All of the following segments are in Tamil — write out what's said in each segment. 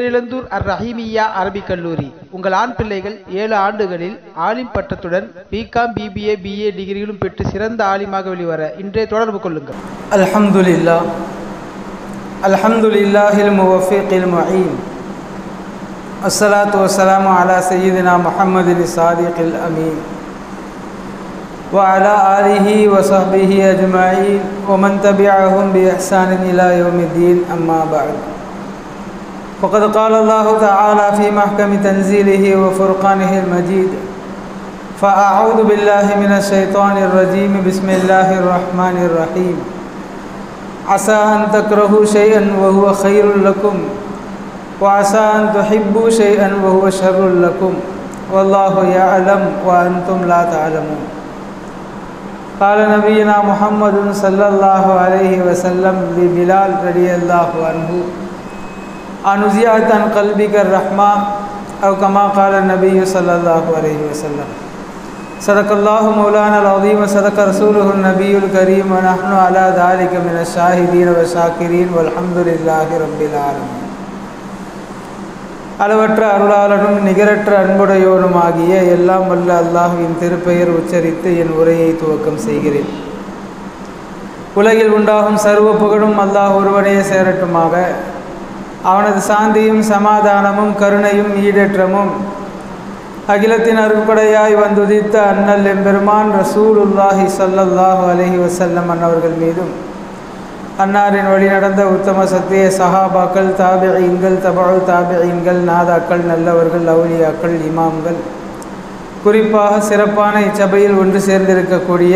தேரிழந்தூர் அர்-ரஹீமிய்யா அரபிக் கல்லூரி. உங்கள் ஆண் பிள்ளைகள் 7 ஆண்டுகளில் ஆலிம் பட்டத்துடன் பிகாம், பிபிஏ, பிஏ டிகிரிகளும் பெற்று சிறந்த ஆலிமாக வெளிவர இன்றே தொடர்பு கொள்ளுங்கள். அல்ஹம்துலில்லாஹில் முவஃபிகில் முஈன். அஸ்ஸலாத்து வஸ்ஸலாமு அலா சய்யிதினா முஹம்மதின் ஸாதிகில் அமீன் வ அலா ஆலிஹி வ ஸஹ்பிஹி அஜ்மஈன் வ மன் தபிஅஹும் பி இஹ்சானின் இலா யௌமிddin. அம்மா பஅத். فقد قال الله تعالى في محكم تنزيله وفرقانه المجيد: فأعوذ بالله من الشيطان الرجيم. بسم الله الرحمن الرحيم. عسى أن تكرهوا شيئا وهو خير لكم وعسى أن تحبوا شيئا وهو شر لكم والله يعلم وأنتم لا تعلمون. قال نبينا محمد صلى الله عليه وسلم لبلال رضي الله عنه: أنزعت عن قلبك الرحمة أو كما قال النبي صلى الله عليه وسلم. صدق الله مولانا العظيم وصدق رسوله النبي الكريم ونحن على ذلك من الشاهدين والشاكرين والحمد لله رب العالمين. அளவற்ற அருளாளனும் நிகரற்ற அன்புடையோனுமாகிய எல்லாம் வல்ல அல்லாஹ்வின் திருப்பெயர் உச்சரித்து என் உரையை துவக்கம் செய்கிறேன். உலகில் உண்டாகும் சர்வ புகழும் அல்லாஹ் ஒருவனே சேரட்டுமாக. அவனது சாந்தியும் சமாதானமும் கருணையும் ஈடேற்றமும் அகிலத்தின் அருட்படையாய் வந்துதித்த அண்ணல் எம்பெருமான் ரசூலுல்லாஹி ஸல்லல்லாஹு அலைஹி வஸல்லம் அன்னவர்கள் மீதும், அன்னாரின் வழி நடந்த உத்தம சத்திய சஹாபாக்கள், தாபிஈன்கள், தபஉ தாபிஈன்கள், நாதாக்கள், நல்லவர்கள், அவுலியாக்கள், இமாம்கள், குறிப்பாக சிறப்பான இச்சபையில் ஒன்று சேர்ந்திருக்கக்கூடிய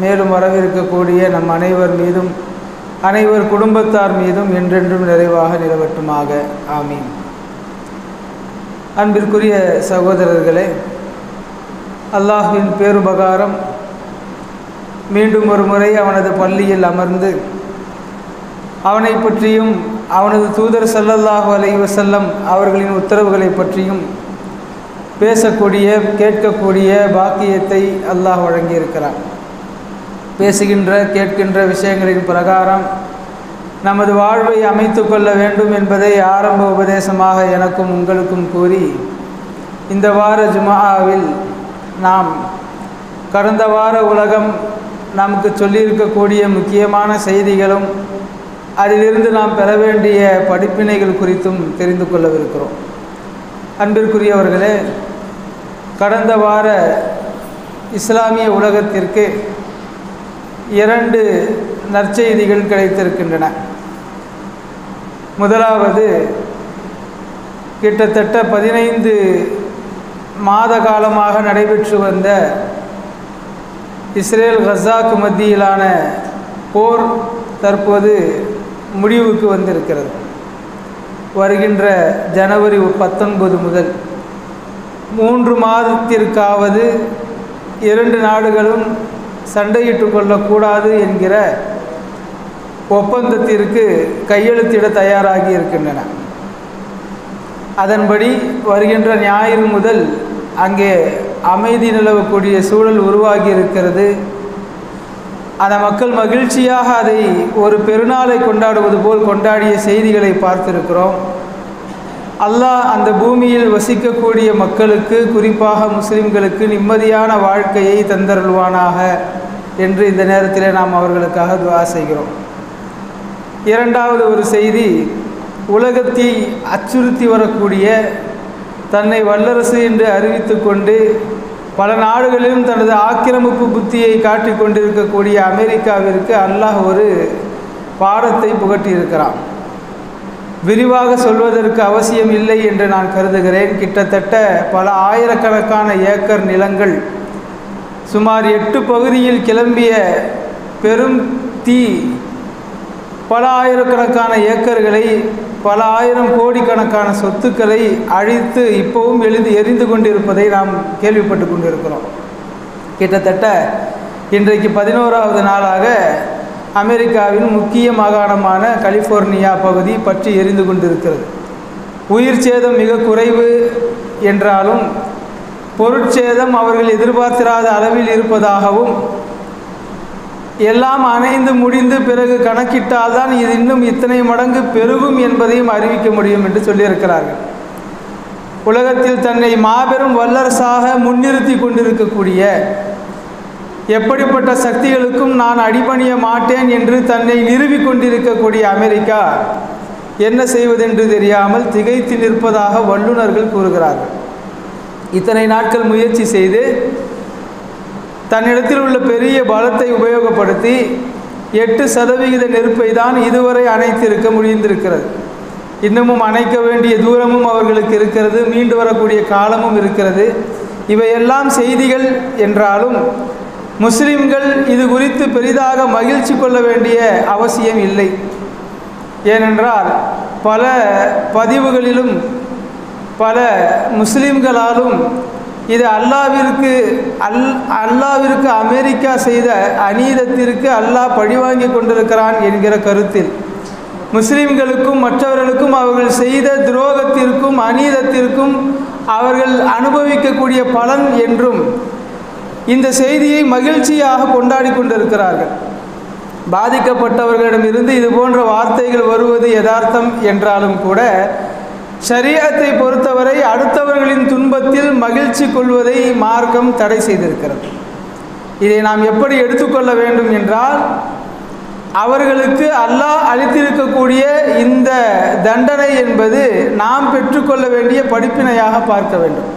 மேலும் வரவிருக்கக்கூடிய நம் அனைவர் மீதும் அனைவர் குடும்பத்தார் மீதும் என்றென்றும் நிறைவாக நிலவட்டுமாக. ஆமீன். அன்பிற்குரிய சகோதரர்களே, அல்லாஹ்வின் பேருபகாரம் மீண்டும் ஒரு முறை அவனது பள்ளியில் அமர்ந்து அவனை பற்றியும் அவனது தூதர் ஸல்லல்லாஹு அலைஹி வஸல்லம் அவர்களின் உத்தரவுகளை பற்றியும் பேசக்கூடிய கேட்கக்கூடிய பாக்கியத்தை அல்லாஹ் வழங்கியிருக்கிறான். பேசுகின்ற கேட்கின்ற விஷயங்களின் பிரகாரம் நமது வாழ்வை அமைத்து கொள்ள வேண்டும் என்பதை ஆரம்ப உபதேசமாக எனக்கும் உங்களுக்கும் கூறி, இந்த வார ஜும்ஆவில் நாம் கடந்த வார உலகம் நமக்கு சொல்லியிருக்கக்கூடிய முக்கியமான செய்திகளும் அதிலிருந்து நாம் பெற வேண்டிய படிப்பினைகள் குறித்தும் தெரிந்து கொள்ளவிருக்கிறோம். அன்பிற்குரியவர்களே, கடந்த வார இஸ்லாமிய உலகத்திற்கு 2 நற்செய்திகள் கிடைத்திருக்கின்றன. முதலாவது, கிட்டத்தட்ட 15 மாத காலமாக நடைபெற்று வந்த இஸ்ரேல் கஸாக்கு மத்தியிலான போர் தற்போது முடிவுக்கு வந்திருக்கிறது. வருகின்ற ஜனவரி 19 முதல் 3 மாதத்திற்காவது 2 நாடுகளும் சண்டையிட்டு கொள்ளக்கூடாது என்கிற ஒப்பந்தத்திற்கு கையெழுத்திட தயாராகி இருக்கின்றன. அதன்படி வருகின்ற ஞாயிறு முதல் அங்கே அமைதி நிலவக்கூடிய சூழல் உருவாகி இருக்கிறது. அந்த மக்கள் மகிழ்ச்சியாக அதை ஒரு பெருநாளை கொண்டாடுவது போல் கொண்டாடிய செய்திகளை பார்த்திருக்கிறோம். அல்லாஹ் அந்த பூமியில் வசிக்கக்கூடிய மக்களுக்கு, குறிப்பாக முஸ்லிம்களுக்கு நிம்மதியான வாழ்க்கையை தந்தருள்வானாக என்று இந்த நேரத்தில் நாம் அவர்களுக்காக துஆ செய்கிறோம். இரண்டாவது ஒரு செய்தி, உலகத்தை அச்சுறுத்தி வரக்கூடிய, தன்னை வல்லரசு என்று அறிவித்து கொண்டு பல நாடுகளிலும் தனது ஆக்கிரமிப்பு புத்தியை காட்டிக் கொண்டிருக்கக்கூடிய அமெரிக்காவிற்கு அல்லாஹ் ஒரு பாடத்தை புகட்டியிருக்கிறான். விரிவாக சொல்வதற்கு அவசியம் இல்லை என்று நான் கருதுகிறேன். கிட்டத்தட்ட பல ஆயிரக்கணக்கான ஏக்கர் நிலங்கள், சுமார் 8 பகுதியில் கிளம்பிய பெரும் தீ பல ஆயிரக்கணக்கான ஏக்கர்களை, பல ஆயிரம் கோடிக்கணக்கான சொத்துக்களை அழித்து இப்போவும் எரிந்து கொண்டிருப்பதை நாம் கேள்விப்பட்டு கொண்டிருக்கிறோம். கிட்டத்தட்ட இன்றைக்கு 11வது நாளாக அமெரிக்காவின் முக்கிய மாகாணமான கலிஃபோர்னியா பகுதி பற்றி எரிந்து கொண்டிருக்கிறது. உயிர் சேதம் மிக குறைவு என்றாலும் பொருட்சேதம் அவர்கள் எதிர்பார்த்திராத அளவில் இருப்பதாகவும், எல்லாம் அணைந்து முடிந்து பிறகு கணக்கிட்டால்தான் இது இன்னும் இத்தனை மடங்கு பெருகும் என்பதையும் அறிவிக்க முடியும் என்று சொல்லியிருக்கிறார்கள். உலகத்தில் தன்னை மாபெரும் வல்லரசாக முன்னிறுத்தி கொண்டிருக்கக்கூடிய, எப்படிப்பட்ட சக்திகளுக்கும் நான் அடிபணிய மாட்டேன் என்று தன்னை நிறுவிக் கொண்டிருக்கக்கூடிய அமெரிக்கா என்ன செய்வதென்று தெரியாமல் திகைத்து நிற்பதாக வல்லுநர்கள் கூறுகிறார்கள். இத்தனை நாட்கள் முயற்சி செய்து தன்னிடத்தில் உள்ள பெரிய பலத்தை உபயோகப்படுத்தி 8% நெருப்பை தான் இதுவரை அணைத்திருக்க முடிந்திருக்கிறது. இன்னமும் அணைக்க வேண்டிய தூரமும் அவர்களுக்கு இருக்கிறது, மீண்டு வரக்கூடிய காலமும் இருக்கிறது. இவையெல்லாம் செய்திகள் என்றாலும் முஸ்லிம்கள் இது குறித்து பெரிதாக மகிழ்ச்சி கொள்ள வேண்டிய அவசியம் இல்லை. ஏனென்றால் பல பதிவுகளிலும் பல முஸ்லிம்களாலும் இது அல்லாவிற்கு அமெரிக்கா செய்த அநீதத்திற்கு அல்லாஹ் பழிவாங்கி கொண்டிருக்கிறான் என்கிற கருத்தில் முஸ்லிம்களுக்கும் மற்றவர்களுக்கும் அவர்கள் செய்த துரோகத்திற்கும் அநீதத்திற்கும் அவர்கள் அனுபவிக்கக்கூடிய பலன் என்றும் இந்த செய்தியை மகிழ்ச்சியாக கொண்டாடி கொண்டிருக்கிறார்கள். பாதிக்கப்பட்டவர்களிடமிருந்து இது போன்ற வார்த்தைகள் வருவது யதார்த்தம் என்றாலும் கூட ஷரியத்தை பொறுத்தவரை அடுத்தவர்களின் துன்பத்தில் மகிழ்ச்சி கொள்வதை மார்க்கம் தடை செய்திருக்கிறது. இதை நாம் எப்படி எடுத்துக்கொள்ள வேண்டும் என்றால், அவர்களுக்கு அல்லாஹ் அளித்திருக்கக்கூடிய இந்த தண்டனை என்பது நாம் பெற்றுக்கொள்ள வேண்டிய படிப்பினையாக பார்க்க வேண்டும்.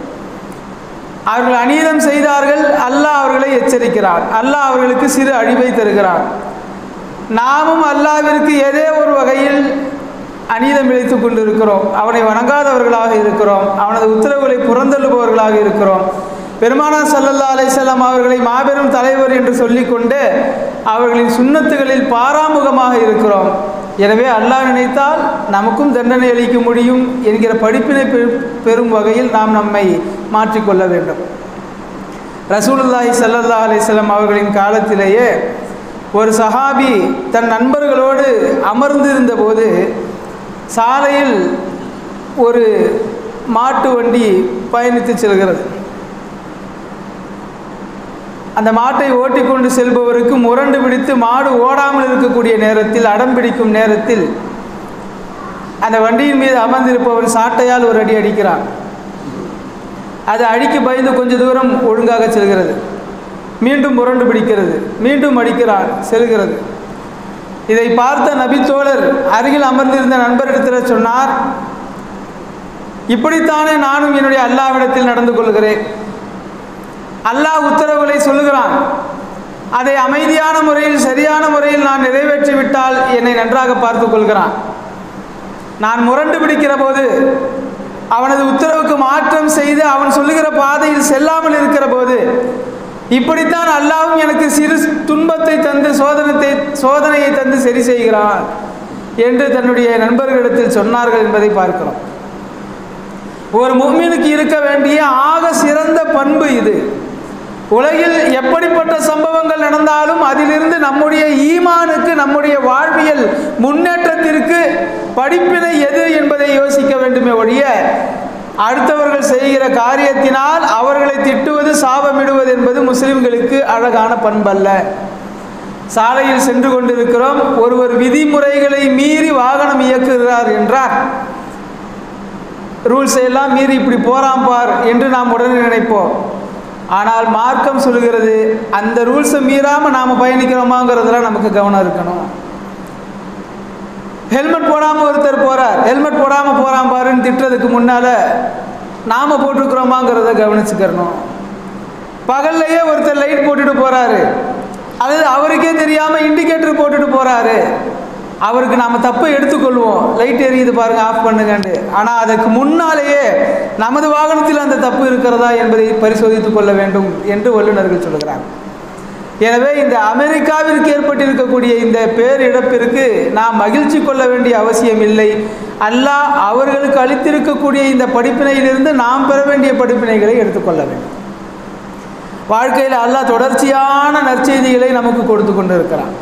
அவர்கள் அநீதம் செய்தார்கள், அல்லாஹ் அவர்களை எச்சரிக்கிறார், அல்லாஹ் அவர்களுக்கு சிறு அழிவை தருகிறார். நாமும் அல்லாஹ்விற்கு ஏதோ ஒரு வகையில் அநீதம் இழைத்து கொண்டிருக்கிறோம், அவனை வணங்காதவர்களாக இருக்கிறோம், அவனது உத்தரவுகளை புறந்தள்ளுபவர்களாக இருக்கிறோம். பெருமானார் ஸல்லல்லாஹு அலைஹி வஸல்லம் அவர்களை மாபெரும் தலைவர் என்று சொல்லிக்கொண்டு அவர்களின் சுன்னத்துகளில் பாராமுகமாக இருக்கிறோம். எனவே அல்லாஹ் நினைத்தால் நமக்கும் தண்டனை அளிக்க முடியும் என்கிற படிப்பினை பெறும் வகையில் நாம் நம்மை மாற்றிக்கொள்ள வேண்டும். ரசூலுல்லாஹி ஸல்லல்லாஹு அலைஹி வஸல்லம் அவர்களின் காலத்திலேயே ஒரு சஹாபி தன் நண்பர்களோடு அமர்ந்திருந்த போது சாலையில் ஒரு மாட்டு வண்டி பயணித்து செல்கிறது. அந்த மாட்டை ஓட்டிக்கொண்டு செல்பவருக்கு முரண்டு பிடித்து மாடு ஓடாமல் இருக்கக்கூடிய நேரத்தில், அடம் பிடிக்கும் நேரத்தில் அந்த வண்டியின் மீது அமர்ந்திருப்பவன் சாட்டையால் ஒரு அடி அடிக்கிறான். அது அடிக்க பயந்து கொஞ்ச தூரம் ஒழுங்காக செல்கிறது, மீண்டும் முரண்டு பிடிக்கிறது, மீண்டும் அடிக்கிறான், செல்கிறது. இதை பார்த்த நபித்தோழர் அருகில் அமர்ந்திருந்த நண்பரிடத்தில் சொன்னார், இப்படித்தானே நானும் என்னுடைய அல்லாஹ்விடத்தில் நடந்து கொள்கிறேன். அல்லாஹ் உத்தரவுகளை சொல்லுகிறான், அதை அமைதியான முறையில் சரியான முறையில் நான் நிறைவேற்றிவிட்டால் என்னை நன்றாக பார்த்து கொள்கிறான். நான் முரண்டு பிடிக்கிற போது, அவனது உத்தரவுக்கு மாற்றம் செய்து அவன் சொல்லுகிற பாதையில் செல்லாமல் இருக்கிற போது, இப்படித்தான் அல்லாஹ்வும் எனக்கு சிறு துன்பத்தை தந்து சோதனையை தந்து சரி செய்கிறான் என்று தன்னுடைய நண்பர்களிடத்தில் சொன்னார்கள் என்பதை பார்க்கிறோம். ஒரு முஃமினுக்கு இருக்க வேண்டிய ஆக சிறந்த பண்பு இது. உலகில் எப்படிப்பட்ட சம்பவங்கள் நடந்தாலும் அதிலிருந்து நம்முடைய ஈமானுக்கு, நம்முடைய வாழ்வியல் முன்னேற்றத்திற்கு படிப்பினை எது என்பதை யோசிக்க வேண்டுமே ஒழிய அடுத்தவர்கள் செய்கிற காரியத்தினால் அவர்களை திட்டுவது, சாபமிடுவது என்பது முஸ்லிம்களுக்கு அழகான பண்பல்ல. சாலையில் சென்று கொண்டிருக்கிறோம், ஒருவர் விதிமுறைகளை மீறி வாகனம் இயக்குகிறார் என்றார், ரூல்ஸை எல்லாம் மீறி இப்படி போறான் பார் என்று நாம் உடனே நினைப்போம். ஆனால் மார்க்கம் சொல்கிறது, அந்த ரூல்ஸை மீறாமல் நாம் பயணிக்கிறோமாங்கிறதுலாம் நமக்கு கவனம் இருக்கணும். ஹெல்மெட் போடாமல் ஒருத்தர் போகிறார், ஹெல்மெட் போடாமல் போகிறான் பாருன்னு திட்டுறதுக்கு முன்னால் நாம் போட்டிருக்கிறோமாங்கிறத கவனிச்சுக்கிறணும். பகல்லையே ஒருத்தர் லைட் போட்டுட்டு போகிறாரு, அல்லது அவருக்கே தெரியாமல் இண்டிகேட்டர் போட்டுட்டு போகிறாரு, அவருக்கு நாம் தப்பை எடுத்துக்கொள்வோம், லைட் எரியுது பாருங்கள் ஆஃப் பண்ணுங்கண்டு. ஆனால் அதற்கு முன்னாலேயே நமது வாகனத்தில் அந்த தப்பு இருக்கிறதா என்பதை பரிசோதித்து கொள்ள வேண்டும் என்று வல்லுநர்கள் சொல்கிறார். எனவே இந்த அமெரிக்காவிற்கு ஏற்பட்டிருக்கக்கூடிய இந்த பேரிழப்பிற்கு நாம் மகிழ்ச்சி கொள்ள வேண்டிய அவசியம் இல்லை. அல்லாஹ் அவர்களுக்கு அளித்திருக்கக்கூடிய இந்த படிப்பினையிலிருந்து நாம் பெற வேண்டிய படிப்பினைகளை எடுத்துக்கொள்ள வேண்டும். வாழ்க்கையில் அல்லாஹ் தொடர்ச்சியான நற்செய்திகளை நமக்கு கொடுத்து கொண்டு இருக்கிறான்.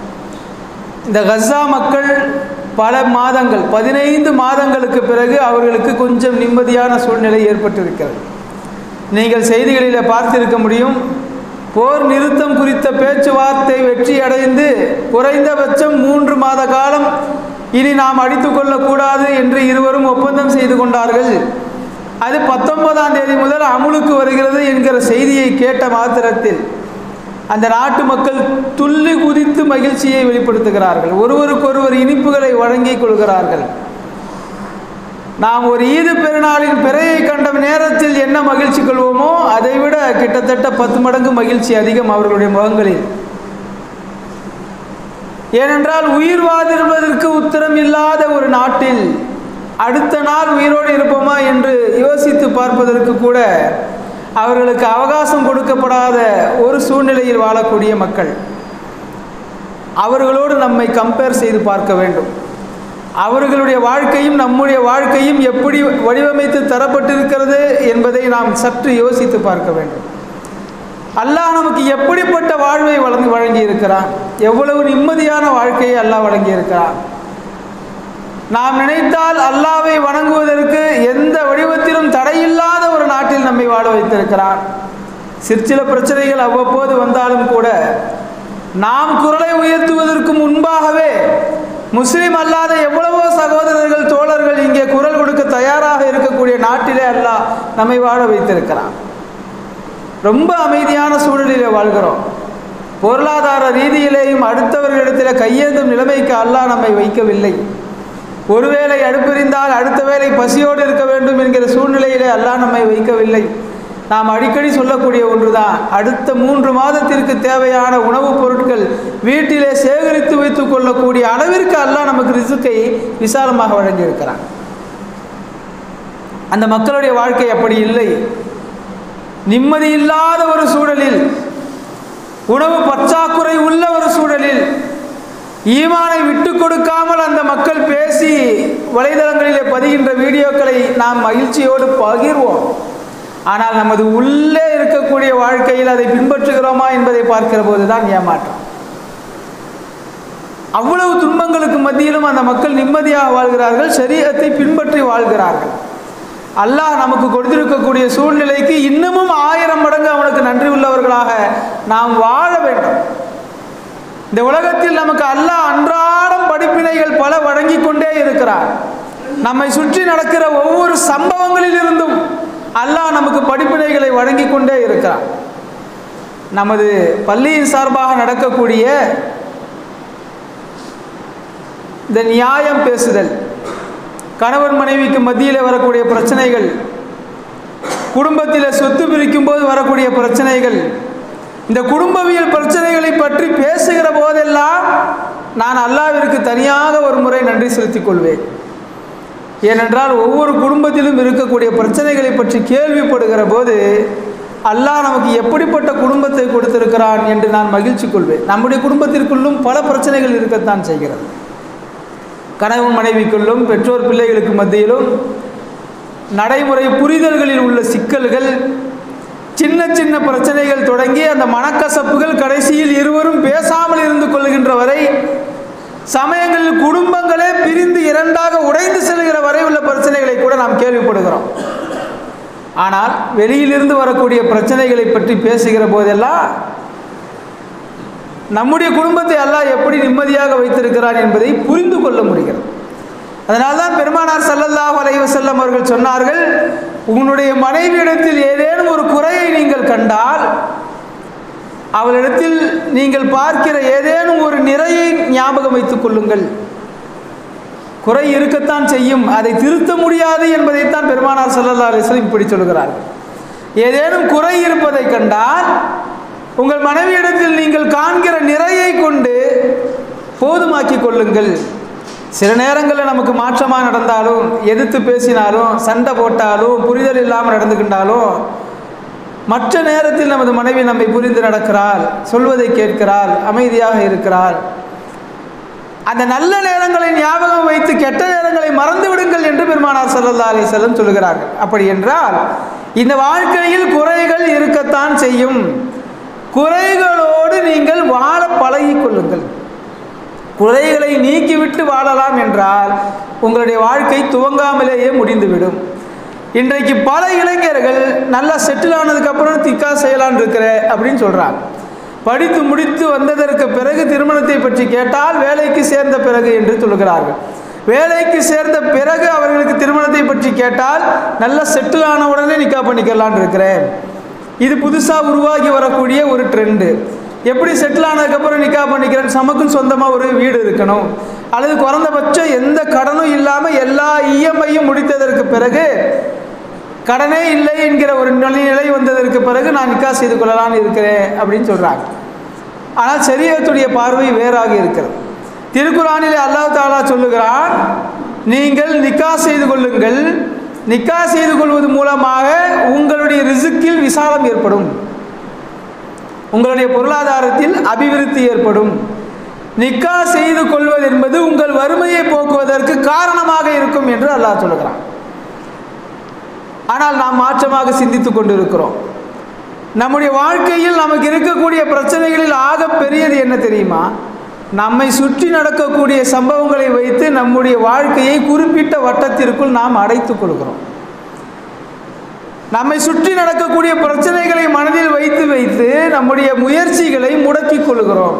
இந்த கஸா மக்கள் பல மாதங்கள், 15 மாதங்களுக்கு பிறகு அவர்களுக்கு கொஞ்சம் நிம்மதியான சூழ்நிலை ஏற்பட்டிருக்கிறது. நீங்கள் செய்திகளில் பார்த்திருக்க முடியும், போர் நிறுத்தம் குறித்த பேச்சுவார்த்தை வெற்றி அடைந்து குறைந்தபட்சம் 3 மாத காலம் இனி நாம் அடித்து கொள்ளக்கூடாது என்று இருவரும் ஒப்பந்தம் செய்து கொண்டார்கள். அது 19ஆம் தேதி முதல் அமுலுக்கு வருகிறது என்கிற செய்தியை கேட்ட மாத்திரத்தில் அந்த நாட்டு மக்கள் துள்ளி குதித்து மகிழ்ச்சியை வெளிப்படுத்துகிறார்கள். ஒருவருக்கொருவர் இனிப்புகளை வழங்கிக் கொள்கிறார்கள். நாம் ஒரு ஈது பெருநாளின் பிறையை கண்ட நேரத்தில் என்ன மகிழ்ச்சி கொள்வோமோ அதைவிட கிட்டத்தட்ட 10 மடங்கு மகிழ்ச்சி அதிகம் அவர்களுடைய முகங்களில். ஏனென்றால் உயிர் வாழ்வதற்கு உத்தரம் இல்லாத ஒரு நாட்டில் அடுத்த நாள் உயிரோடு இருப்போமா என்று யோசித்து பார்ப்பதற்கு கூட அவர்களுக்கு அவகாசம் கொடுக்கப்படாத ஒரு சூழ்நிலையில் வாழக்கூடிய மக்கள். அவர்களோடு நம்மை கம்பேர் செய்து பார்க்க வேண்டும். அவர்களுடைய வாழ்க்கையும் நம்முடைய வாழ்க்கையும் எப்படி வடிவமைத்து தரப்பட்டிருக்கிறது என்பதை நாம் சற்று யோசித்து பார்க்க வேண்டும். அல்லாஹ் நமக்கு எப்படிப்பட்ட வாழ்வை வழங்கி இருக்கிறான், எவ்வளவு நிம்மதியான வாழ்க்கையை அல்லாஹ் வழங்கி இருக்கிறான். நாம் நினைத்தால் அல்லாஹ்வை வணங்குவதற்கு எந்த வடிவத்திலும் தடையில்லாத ஒரு நாட்டில் நம்மை வாழ வைத்திருக்கிறான். சிற்சில பிரச்சனைகள் அவ்வப்போது வந்தாலும் கூட நாம் குரலை உயர்த்துவதற்கு முன்பாகவே முஸ்லிம் அல்லாத எவ்வளவோ சகோதரர்கள் தோழர்கள் இங்கே குரல் கொடுக்க தயாராக இருக்கக்கூடிய நாட்டிலே அல்லாஹ் நம்மை வாழ வைத்திருக்கிறான். ரொம்ப அமைதியான சூழலிலே வாழ்கிறோம். பொருளாதார ரீதியிலேயும் அடுத்தவர்களிடத்தில் கையேந்தும் நிலைமைக்கு அல்லாஹ் நம்மை வைக்கவில்லை. ஒருவேளை அடுப்பெறிந்தால் அடுத்த வேளை பசியோடு இருக்க வேண்டும் என்கிற சூழ்நிலையிலே அல்லாஹ் நம்மை வைக்கவில்லை. நாம் அடிக்கடி சொல்லக்கூடிய ஒன்றுதான், அடுத்த 3 மாதத்திற்கு தேவையான உணவுப் பொருட்கள் வீட்டிலே சேகரித்து வைத்துக் கொள்ளக்கூடிய அளவிற்கு அல்லாஹ் நமக்கு ரிசுக்கை விசாலமாக வழங்கியிருக்கிறான். அந்த மக்களுடைய வாழ்க்கை அப்படி இல்லை. நிம்மதி இல்லாத ஒரு சூழலில், உணவு பற்றாக்குறை உள்ள ஒரு சூழலில் ஈமானை விட்டு கொடுக்காமல் அந்த மக்கள் பேசி வலைதளங்களிலே பதிகின்ற வீடியோக்களை நாம் மகிழ்ச்சியோடு பகிர்வோம். ஆனால் நமது உள்ளே இருக்கக்கூடிய வாழ்க்கையில் அதை பின்பற்றுகிறோமா என்பதை பார்க்கிற போதுதான் ஏமாற்றம். அவ்வளவு துன்பங்களுக்கு மத்தியிலும் அந்த மக்கள் நிம்மதியாக வாழ்கிறார்கள், ஷரீஅத்தை பின்பற்றி வாழ்கிறார்கள். அல்லாஹ் நமக்கு கொடுத்திருக்கக்கூடிய சூழ்நிலைக்கு இன்னமும் 1000 மடங்கு அவனுக்கு நன்றி உள்ளவர்களாக நாம் வாழ வேண்டும். இந்த உலகத்தில் நமக்கு அல்லாஹ் அன்றாடம் படிப்பினைகள் பல வழங்கி கொண்டே இருக்கிறார். நம்மை சுற்றி நடக்கிற ஒவ்வொரு சம்பவங்களில் இருந்தும் அல்லாஹ் நமக்கு படிப்பினைகளை வழங்கி கொண்டே இருக்கிறார். நமது பள்ளியின் சார்பாக நடக்கக்கூடிய இந்த நியாயம் பேசுதல், கணவன் மனைவிக்கு மத்தியில் வரக்கூடிய பிரச்சனைகள், குடும்பத்தில் சொத்து பிரிக்கும் போது வரக்கூடிய பிரச்சனைகள், இந்த குடும்பவியல் பிரச்சனைகளை பற்றி பேசுகிற போதெல்லாம் நான் அல்லாஹ்விற்கு தனியாக ஒரு முறை நன்றி செலுத்திக் கொள்வேன். ஏனென்றால் ஒவ்வொரு குடும்பத்திலும் இருக்கக்கூடிய பிரச்சனைகளை பற்றி கேள்விப்படுகிற போது அல்லாஹ் நமக்கு எப்படிப்பட்ட குடும்பத்தை கொடுத்திருக்கிறான் என்று நான் மகிழ்ச்சி கொள்வேன். நம்முடைய குடும்பத்திற்குள்ளும் பல பிரச்சனைகள் இருக்கத்தான் செய்கிறது. கணவன் மனைவிக்குள்ளும், பெற்றோர் பிள்ளைகளுக்கு மத்தியிலும், நடைமுறை புரிதல்களில் உள்ள சிக்கல்கள், சின்ன சின்ன பிரச்சனைகள் தொடங்கி அந்த மனக்கசப்புகள் கடைசியில் இருவரும் பேசாமல் இருந்து கொள்கின்ற வரை, சமயங்களில் குடும்பங்களே பிரிந்து 2ஆக உடைந்து செல்கிற வரை உள்ள பிரச்சனைகளை கூட நாம் கேள்விப்படுகிறோம். ஆனால் வெளியிலிருந்து வரக்கூடிய பிரச்சனைகளை பற்றி பேசுகிற போதெல்லாம் நம்முடைய குடும்பத்தை அல்லாஹ் எப்படி நிம்மதியாக வைத்திருக்கிறான் என்பதை புரிந்து கொள்ள முடிகிறது. அதனால்தான் பெருமானார் ஸல்லல்லாஹு அலைஹி வஸல்லம் அவர்கள் சொன்னார்கள், உன்னுடைய மனைவியிடத்தில் ஏதேனும் ஒரு குறையை நீங்கள் கண்டால், அவளிடத்தில் நீங்கள் பார்க்கிற ஏதேனும் ஒரு நிறையை ஞாபகம் வைத்துக் கொள்ளுங்கள். குறை இருக்கத்தான் செய்யும், அதை திருத்த முடியாது என்பதைத்தான் பெருமானார் ஸல்லல்லாஹு அலைஹி வஸல்லம் இப்படி சொல்கிறார்கள். ஏதேனும் குறை இருப்பதை கண்டால் உங்கள் மனைவியிடத்தில் நீங்கள் காண்கிற நிறையை கொண்டு போதுமாக்கி கொள்ளுங்கள். சில நேரங்களில் நமக்கு மாற்றமாக நடந்தாலும், எதிர்த்து பேசினாலும், சண்டை போட்டாலும், புரிதல் இல்லாமல் நடந்துக்கிட்டாலும், மற்ற நேரத்தில் நமது மனைவி நம்மை புரிந்து நடக்கிறாள், சொல்வதை கேட்கிறாள், அமைதியாக இருக்கிறாள். அந்த நல்ல நேரங்களை ஞாபகம் வைத்து கெட்ட நேரங்களை மறந்து விடுங்கள் என்று பெருமானார் ஸல்லல்லாஹு அலைஹி வஸல்லம் சொல்கிறார்கள். அப்படி என்றால் இந்த வாழ்க்கையில் குறைகள் இருக்கத்தான் செய்யும். குறைகளோடு நீங்கள் வாழ பழகிக் கொள்ளுங்கள். குறைகளை நீக்கிவிட்டு வாழலாம் என்றால் உங்களுடைய வாழ்க்கை துவங்காமலேயே முடிந்துவிடும். இன்றைக்கு பல இளைஞர்கள் நல்லா செட்டில் ஆனதுக்கப்புறம் திக்கா செய்யலான்னு இருக்கிற அப்படின்னு சொல்கிறாங்க. படித்து முடித்து வந்ததற்கு பிறகு திருமணத்தை பற்றி கேட்டால் வேலைக்கு சேர்ந்த பிறகு என்று சொல்கிறார்கள். வேலைக்கு சேர்ந்த பிறகு அவர்களுக்கு திருமணத்தை பற்றி கேட்டால் நல்லா செட்டில் ஆன உடனே நிக்கா பண்ணிக்கலான்னு இருக்கிறேன். இது புதுசாக உருவாகி வரக்கூடிய ஒரு ட்ரெண்டு. எப்படி செட்டில் ஆனதுக்கப்புறம் நிக்கா பண்ணிக்கிறேன், நமக்குன்னு சொந்தமாக ஒரு வீடு இருக்கணும், அல்லது குறைந்தபட்சம் எந்த கடனும் இல்லாமல் எல்லா இஎம்ஐயும் முடித்ததற்கு பிறகு, கடனே இல்லை என்கிற ஒரு நிலை வந்ததற்கு பிறகு நான் நிக்கா செய்து கொள்ளலான்னு இருக்கிறேன் அப்படின்னு சொல்கிறாங்க. ஆனால் ஷரியத்துடைய பார்வை வேறாக இருக்கிறது. திருக்குர்ஆனிலே அல்லாஹ் தஆலா சொல்லுகிறான், நீங்கள் நிக்கா செய்து கொள்ளுங்கள், நிக்கா செய்து கொள்வது மூலமாக உங்களுடைய ரிஸ்கில் விசாலம் ஏற்படும், உங்களுடைய பொருளாதாரத்தில் அபிவிருத்தி ஏற்படும். நிக்கா செய்து கொள்வது என்பது உங்கள் வறுமையை போக்குவதற்கு காரணமாக இருக்கும் என்று அல்லாஹ் சொல்லுகிறான். ஆனால் நாம் மாற்றமாக சிந்தித்து கொண்டிருக்கிறோம். நம்முடைய வாழ்க்கையில் நமக்கு இருக்கக்கூடிய பிரச்சனைகளில் ஆக பெரியது என்ன தெரியுமா? நம்மை சுற்றி நடக்கக்கூடிய சம்பவங்களை வைத்து நம்முடைய வாழ்க்கையை குறிப்பிட்ட வட்டத்திற்குள் நாம் அடைத்துக் கொள்கிறோம். நம்மை சுற்றி நடக்கக்கூடிய பிரச்சனைகளை மனதில் வைத்து வைத்து நம்முடைய முயற்சிகளை முடக்கிக் கொள்கிறோம்.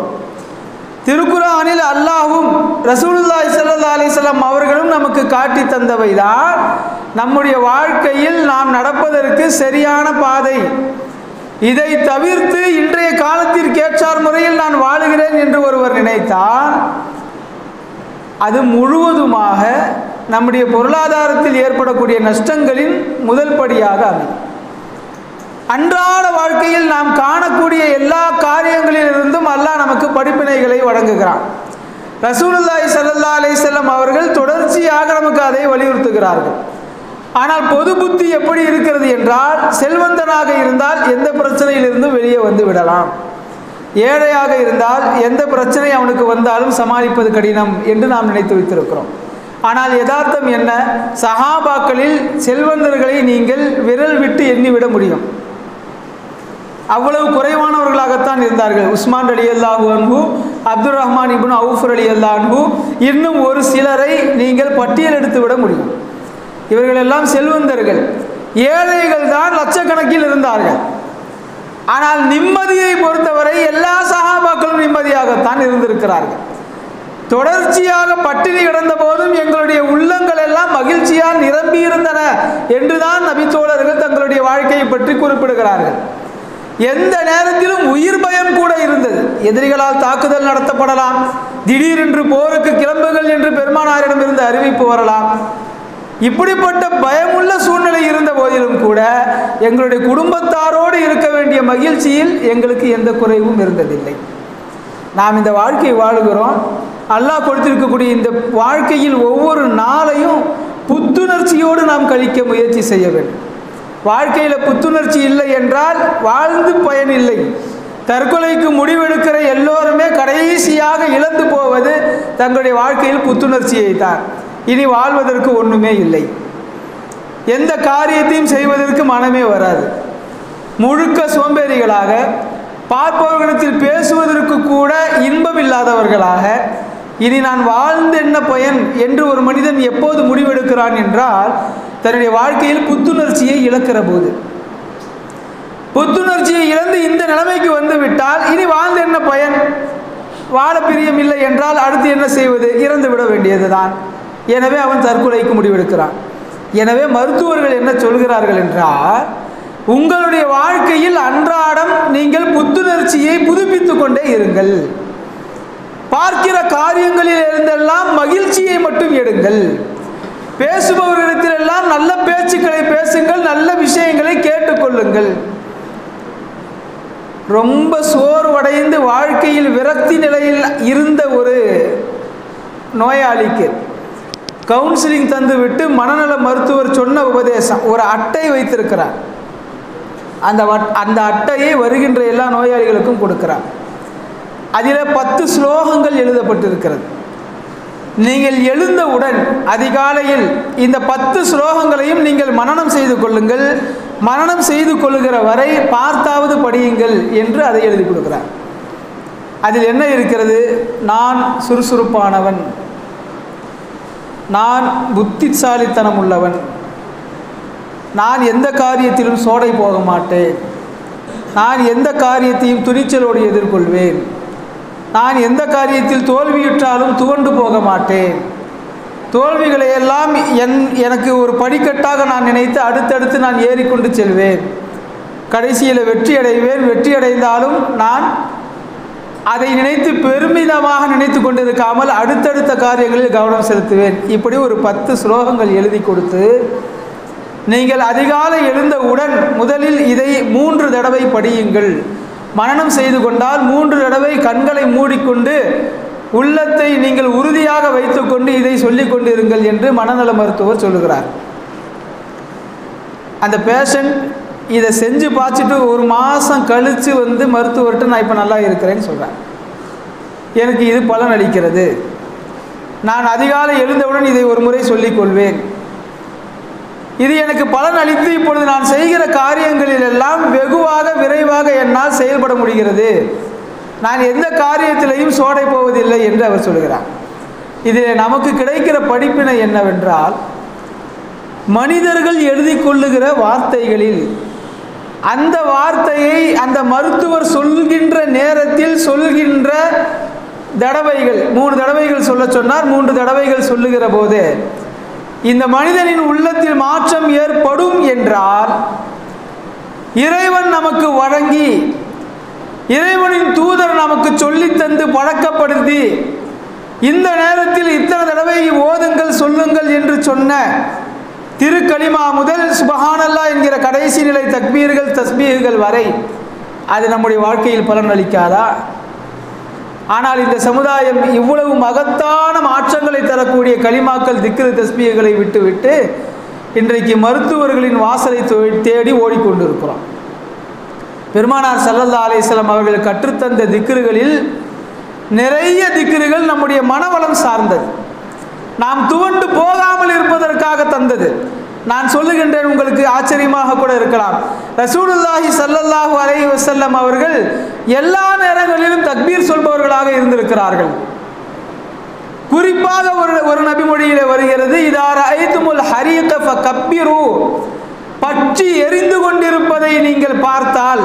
திருக்குர்ஆனில் அல்லாஹ்வும் ரசூலுல்லாஹி ஸல்லல்லாஹு அலைஹி வஸல்லம் அவர்களும் நமக்கு காட்டி தந்தவைதான் நம்முடைய வாழ்க்கையில் நாம் நடப்பதற்கு சரியான பாதை. இதை தவிர்த்து இன்றைய காலத்திற்கேற்றார் முறையில் நான் வாழுகிறேன் என்று ஒருவர் நினைத்தால் அது முழுவதுமாக நம்முடைய பொருளாதாரத்தில் ஏற்படக்கூடிய நஷ்டங்களின் முதல் படியாக அமையும். அன்றாட வாழ்க்கையில் நாம் காணக்கூடிய எல்லா காரியங்களிலிருந்தும் அல்லாஹ் நமக்கு படிப்பினைகளை வழங்குகிறான். ரசூலுல்லாஹி ஸல்லல்லாஹு அலைஹி வஸல்லம் அவர்கள் தொடர்ச்சியாக நமக்கு அதை வலியுறுத்துகிறார்கள். ஆனால் பொது புத்தி எப்படி இருக்கிறது என்றால், செல்வந்தனாக இருந்தால் எந்த பிரச்சனையிலிருந்தும் வெளியே வந்து விடலாம், ஏழையாக இருந்தால் எந்த பிரச்சனை அவனுக்கு வந்தாலும் சமாளிப்பது கடினம் என்று நாம் நினைத்து வைத்திருக்கிறோம். ஆனால் யதார்த்தம் என்ன? சஹாபாக்களில் செல்வந்தர்களை நீங்கள் விரல் விட்டு எண்ணிவிட முடியும். அவ்வளவு குறைவானவர்களாகத்தான் இருந்தார்கள். உஸ்மான் ரலியல்லாஹு அன்ஹு, அப்துர் ரஹ்மான் இப்னு அவுஃப் ரலியல்லாஹு அன்ஹு, இன்னும் ஒரு சிலரை நீங்கள் பட்டியல் எடுத்து விட முடியும். இவர்கள் எல்லாம் செல்வந்தர்கள். ஏழைகள் தான் லட்சக்கணக்கில் இருந்தார்கள். ஆனால் நிம்மதியை பொறுத்தவரை எல்லா சஹாபாக்களும் நிம்மதியாகத்தான் இருந்திருக்கிறார்கள். தொடர்ச்சியாக பட்டினி கிடந்த போதும் எங்களுடைய உள்ளங்கள் எல்லாம் மகிழ்ச்சியால் நிரம்பி இருந்தன என்றுதான் நபித்தோழர்கள் தங்களுடைய வாழ்க்கையை பற்றி குறிப்பிடுகிறார்கள். எந்த நேரத்திலும் உயிர் பயம் கூட இருந்தது. எதிரிகளால் தாக்குதல் நடத்தப்படலாம், திடீரென்று போருக்கு கிளம்புகள் என்று பெருமானாரிடம் இருந்து அறிவிப்பு வரலாம். இப்படிப்பட்ட பயமுள்ள சூழ்நிலை இருந்த போதிலும் கூட எங்களுடைய குடும்பத்தாரோடு இருக்க வேண்டிய மகிழ்ச்சியில் எங்களுக்கு எந்த குறைவும் இருந்ததில்லை. நாம் இந்த வாழ்க்கை வாழுகிறோம். அல்லாஹ் கொடுத்திருக்கக்கூடிய இந்த வாழ்க்கையில் ஒவ்வொரு நாளையும் புத்துணர்ச்சியோடு நாம் கழிக்க முயற்சி செய்ய வேண்டும். வாழ்க்கையில் புத்துணர்ச்சி இல்லை என்றால் வாழ்ந்து பயனில்லை. தற்கொலைக்கு முடிவெடுக்கிற எல்லோருமே கடைசியாக இழந்து போவது தங்களுடைய வாழ்க்கையில் புத்துணர்ச்சியை தான். இனி வாழ்வதற்கு ஒன்றுமே இல்லை. எந்த காரியத்தையும் செய்வதற்கு மனமே வராது. முழுக்க சோம்பேறிகளாக, பார்ப்பவர்களிடத்தில் பேசுவதற்கு கூட இன்பம் இல்லாதவர்களாக, இனி நான் வாழ்ந்து என்ன பயன் என்று ஒரு மனிதன் எப்போது முடிவெடுக்கிறான் என்றால் தன்னுடைய வாழ்க்கையில் புத்துணர்ச்சியை இழக்கிற போது. புத்துணர்ச்சியை இழந்து இந்த நிலைமைக்கு வந்து விட்டால் இனி வாழ்ந்து என்ன பயன்? வாழ பிரியம் இல்லை என்றால் அடுத்து என்ன செய்வது? இறந்து விட வேண்டியதுதான். எனவே அவன் தற்கொலைக்கு முடிவெடுக்கிறான். எனவே மருத்துவர்கள் என்ன சொல்கிறார்கள் என்றால், உங்களுடைய வாழ்க்கையில் அன்றாடம் நீங்கள் புத்துணர்ச்சியை புதுப்பித்துக் கொண்டே இருங்கள். பார்க்கிற காரியங்களில் இருந்தெல்லாம் மகிழ்ச்சியை மட்டும் எடுங்கள். பேசுபவர்களிடத்திலெல்லாம் நல்ல பேச்சுக்களை பேசுங்கள், நல்ல விஷயங்களை கேட்டுக்கொள்ளுங்கள். ரொம்ப சோர்வடைந்து வாழ்க்கையில் விரக்தி நிலையில் இருந்த ஒரு நோயாளிக்கு கவுன்சிலிங் தந்துவிட்டு மனநல மருத்துவர் சொன்ன உபதேசம், ஒரு அட்டை வைத்திருக்கிறார். அந்த அட்டையை வருகின்ற எல்லா நோயாளிகளுக்கும் கொடுக்கிறார். அதில் 10 ஸ்லோகங்கள் எழுதப்பட்டிருக்கிறது. நீங்கள் எழுந்தவுடன் அதிகாலையில் இந்த 10 ஸ்லோகங்களையும் நீங்கள் மனனம் செய்து கொள்ளுங்கள். மனனம் செய்து கொள்ளுகிற வரை பார்த்தாவது படியுங்கள் என்று அதை எழுதி கொடுக்கிறார். அதில் என்ன இருக்கிறது? நான் சுறுசுறுப்பானவன், நான் புத்திசாலித்தனம் உள்ளவன், நான் எந்த காரியத்திலும் சோடை போக மாட்டேன், நான் எந்த காரியத்தையும் துணிச்சலோடு எதிர்கொள்வேன், நான் எந்த காரியத்தில் தோல்வியுற்றாலும் துவண்டு போக மாட்டேன், தோல்விகளை எல்லாம் எனக்கு ஒரு படிக்கட்டாக நான் நினைத்து அடுத்தடுத்து நான் ஏறிக்கொண்டு செல்வேன், கடைசியில் வெற்றி அடைவேன், வெற்றி அடைந்தாலும் நான் அதை நினைத்து பெருமிதமாக நினைத்து கொண்டிருக்காமல் அடுத்தடுத்த காரியங்களில் கவனம் செலுத்துவேன். இப்படி ஒரு 10 ஸ்லோகங்கள் எழுதி கொடுத்து, நீங்கள் அதிகாலை எழுந்தவுடன் முதலில் இதை 3 தடவை படியுங்கள், மனனம் செய்து கொண்டால் 3 தடவை கண்களை மூடிக்கொண்டு உள்ளத்தை நீங்கள் உறுதியாக வைத்துக்கொண்டு இதை சொல்லிக் கொண்டிருங்கள் என்று மனநல மருத்துவர் சொல்லுகிறார். அந்த பேஷண்ட் இதை செஞ்சு பார்த்துட்டு 1 மாதம் கழித்து வந்து மருத்துவர்கிட்ட நான் இப்போ நல்லா இருக்கிறேன்னு சொல்கிறேன், எனக்கு இது பலன் அளிக்கிறது, நான் அதிகாலை எழுந்தவுடன் இதை ஒரு முறை சொல்லிக்கொள்வேன், இது எனக்கு பலன் அளித்து இப்பொழுது நான் செய்கிற காரியங்களில் எல்லாம் வெகுவாக விரைவாக என்னால் செயல்பட முடிகிறது, நான் எந்த காரியத்திலையும் சோடை போவதில்லை என்று அவர் சொல்கிறார். இதில் நமக்கு கிடைக்கிற படிப்பினை என்னவென்றால், மனிதர்கள் எழுதி கொள்ளுகிற வார்த்தைகளில் அந்த வார்த்தையை அந்த மருத்துவர் சொல்கின்ற நேரத்தில் சொல்கின்ற தடவைகள் 3 தடவைகள் சொல்ல சொன்னார், 3 தடவைகள் சொல்லுகிற போது இந்த மனிதனின் உள்ளத்தில் மாற்றம் ஏற்படும் என்றால், இறைவன் நமக்கு வழங்கி இறைவனின் தூதர் நமக்கு சொல்லித்தந்து பழக்கப்படுத்தி இந்த நேரத்தில் இத்தனை தடவை ஓதுங்கள் சொல்லுங்கள் என்று சொன்ன திருக்கலிமா முதல் சுபஹானல்லாஹ் என்கிற கடைசி நிலை தக்பீர்கள் தஸ்பீஹுகள் வரை அது நம்முடைய வாழ்க்கையில் பலன் அளிக்காதா? ஆனால் இந்த சமுதாயம் இவ்வளவு மகத்தான மாற்றங்களை தரக்கூடிய கலிமாக்கள் திக்ரு தஸ்பீஹுகளை விட்டுவிட்டு இன்றைக்கு மருத்துவர்களின் வாசலை தேடி ஓடிக்கொண்டிருக்கிறோம். பெருமானார் ஸல்லல்லாஹு அலைஹி வஸல்லம் அவர்கள் கற்றுத்தந்த திக்ருகளில் நிறைய திக்ருகள் நம்முடைய மனவளம் சார்ந்தது, நாம் துவண்டு போகாமல் இருப்பதற்காக தந்தது. நான் சொல்லுகின்றேன், உங்களுக்கு ஆச்சரியமாக கூட இருக்கலாம், ரசூலுல்லாஹி ஸல்லல்லாஹு அலைஹி வஸல்லம் அவர்கள் எல்லா நேரங்களிலும் தக்பீர் சொல்பவர்களாக இருந்திருக்கிறார்கள். குறிப்பாக ஒரு நபிமொழியிலே வருகிறது, இதா ரஅய்துமுல் ஹரீக ஃபகப்பிரு, பற்றி எரிந்து கொண்டிருப்பதை நீங்கள் பார்த்தால்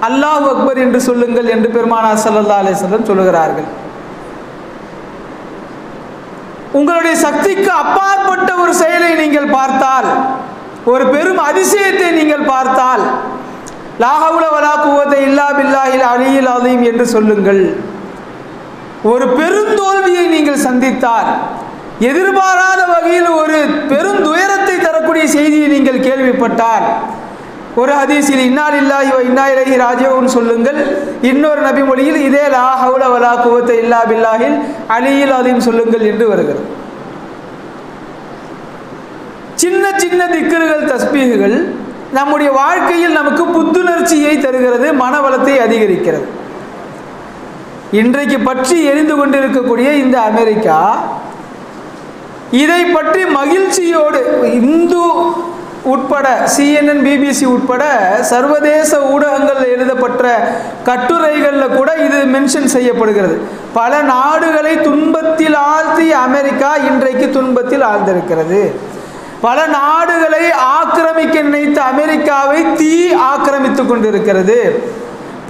அல்லாஹு அக்பர் என்று சொல்லுங்கள் என்று பெருமானார் ஸல்லல்லாஹு அலைஹி வஸல்லம் சொல்லுகிறார்கள். உங்களுடைய சக்திக்கு அப்பாற்பட்ட ஒரு செயலை நீங்கள் பார்த்தால், ஒரு பெரும் அதிசயத்தை நீங்கள் பார்த்தால் லா ஹவ்ல வலா குவத இல்லா பில்லாஹில் அலியில் அலீம் என்று சொல்லுங்கள். ஒரு பெருந்தோல்வியை நீங்கள் சந்தித்தால், எதிர்பாராத வகையில் ஒரு பெருந்துயரத்தை தரக்கூடிய செய்தியை நீங்கள் கேள்விப்பட்டால், ஒரு ஹதீஸில் இன்னா லில்லாஹி வ இன்னா இலைஹி ராஜிஊன் சொல்லுங்கள், இன்னொரு நபி மொழியில் இதே லா ஹவ்ல வலா குவத இல்லா பில்லாஹில் அலியில் அலீம் சொல்லுங்கள் என்று வருகிறது. சின்ன சின்ன திக்ருகள் தஸ்பீஹுகள் நம்முடைய வாழ்க்கையில் நமக்கு புத்துணர்ச்சியை தருகிறது, மனவளத்தை அதிகரிக்கிறது. இன்றைக்கு பற்றி எரிந்து கொண்டிருக்கக்கூடிய இந்த அமெரிக்கா இதை பற்றி மகிழ்ச்சியோடு இந்து உட்பட CNN BBC உட்பட சர்வதேச ஊடகங்களில் எழுதப்பட்ட கட்டுரைகளில் கூட இது மென்ஷன் செய்யப்படுகிறது. பல நாடுகளை துன்பத்தில் ஆழ்த்தி அமெரிக்கா இன்றைக்கு துன்பத்தில் ஆழ்ந்திருக்கிறது. பல நாடுகளை ஆக்கிரமிக்க நினைத்த அமெரிக்காவை தீ ஆக்கிரமித்து கொண்டிருக்கிறது.